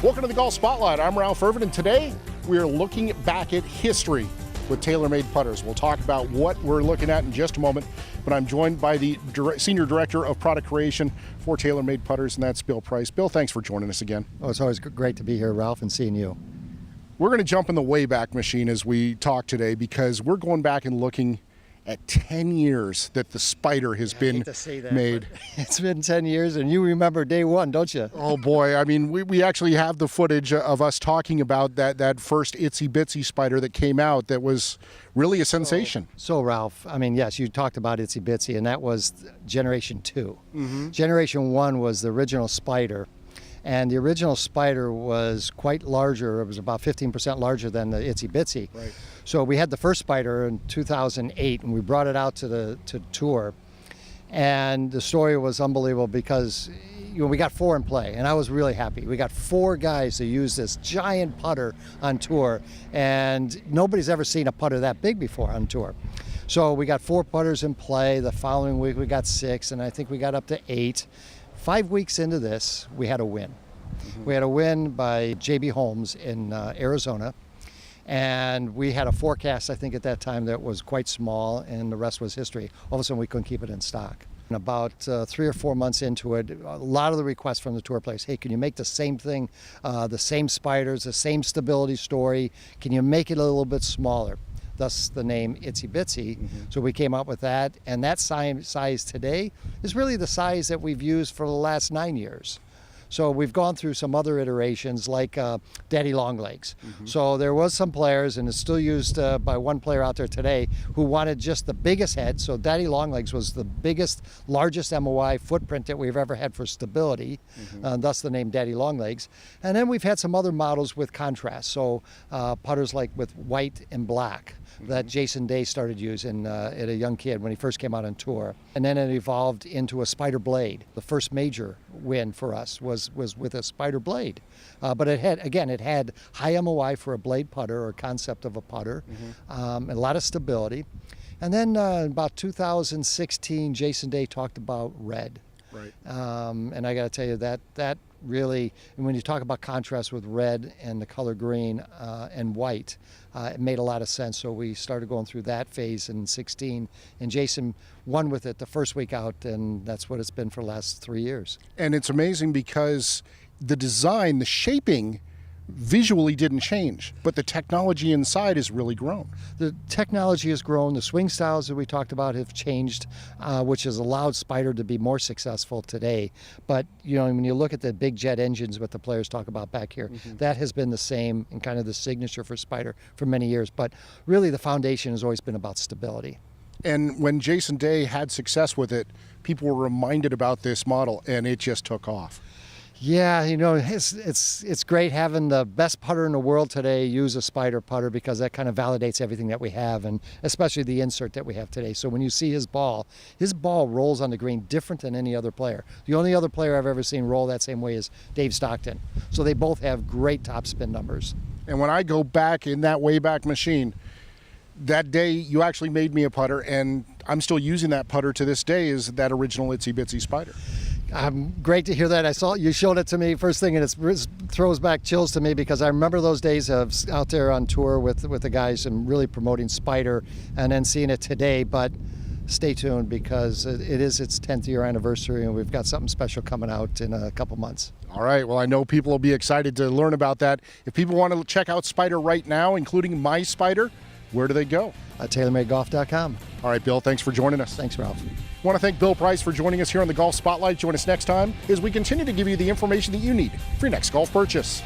Welcome to the Golf Spotlight. I'm Ralph Irvin, and today we are looking back at history with TaylorMade putters. We'll talk about what we're looking at in just a moment, but I'm joined by the Senior Director of Product Creation for TaylorMade putters, and that's Bill Price. Bill, thanks for joining us again. Oh, it's always great to be here, Ralph, and seeing you. We're going to jump in the Wayback Machine as we talk today because we're going back and looking at 10 years that the Spider has been made. It's been 10 years, and you remember day one, don't you? Oh boy, I mean, we actually have the footage of us talking about that first itsy bitsy Spider that came out that was really a sensation. So Ralph, I mean, yes, you talked about itsy bitsy, and that was Generation 2. Mm-hmm. Generation 1 was the original Spider. And the original Spider was quite larger. It was about 15% larger than the itsy bitsy. Right. So we had the first Spider in 2008, and we brought it out to tour. And the story was unbelievable because we got 4 in play, and I was really happy. We got 4 guys to use this giant putter on tour, and nobody's ever seen a putter that big before on tour. So we got 4 putters in play. The following week we got 6, and I think we got up to 8. 5 weeks into this, we had a win. Mm-hmm. We had a win by J.B. Holmes in Arizona, and we had a forecast, I think, at that time that was quite small, and the rest was history. All of a sudden, we couldn't keep it in stock. And about 3 or 4 months into it, a lot of the requests from the tour players, hey, can you make the same thing, the same spiders, the same stability story? Can you make it a little bit smaller? Thus the name Itsy Bitsy. Mm-hmm. So we came up with that, and that size today is really the size that we've used for the last 9 years. So we've gone through some other iterations like Daddy Longlegs. Mm-hmm. So there was some players, and it's still used by one player out there today, who wanted just the biggest head. So Daddy Longlegs was the biggest, largest MOI footprint that we've ever had for stability, thus the name Daddy Longlegs. And then we've had some other models with contrast. So putters like with white and black that Jason Day started using at a young kid when he first came out on tour. And then it evolved into a Spider Blade. The first major win for us was with a Spider Blade. But it had high MOI for a blade putter or concept of a putter, and a lot of stability. And then about 2016, Jason Day talked about red. Right. And I got to tell you that really, and when you talk about contrast with red and the color green and white, it made a lot of sense. So we started going through that phase in 16, and Jason won with it the first week out, and that's what it's been for the last 3 years. And it's amazing because the design, the shaping, visually didn't change, but the technology inside has really grown. The technology has grown. The swing styles that we talked about have changed, which has allowed Spider to be more successful today. But when you look at the big jet engines, what the players talk about back here, that has been the same and kind of the signature for Spider for many years. But really, the foundation has always been about stability. And when Jason Day had success with it, people were reminded about this model, and it just took off. Yeah, it's great having the best putter in the world today use a Spider putter, because that kind of validates everything that we have, and especially the insert that we have today. So when you see his ball rolls on the green different than any other player. The only other player I've ever seen roll that same way is Dave Stockton. So they both have great top spin numbers. And when I go back in that Wayback Machine, that day you actually made me a putter, and I'm still using that putter to this day, is that original Itsy Bitsy Spider. Great to hear that. I saw you showed it to me first thing, and it throws back chills to me because I remember those days of out there on tour with the guys and really promoting Spider, and then seeing it today. But stay tuned, because it is its 10th year anniversary, and we've got something special coming out in a couple months. All right. Well, I know people will be excited to learn about that. If people want to check out Spider right now, including my Spider, where do they go? TaylorMadeGolf.com. All right, Bill, thanks for joining us. Thanks, Ralph. I want to thank Bill Price for joining us here on the Golf Spotlight. Join us next time as we continue to give you the information that you need for your next golf purchase.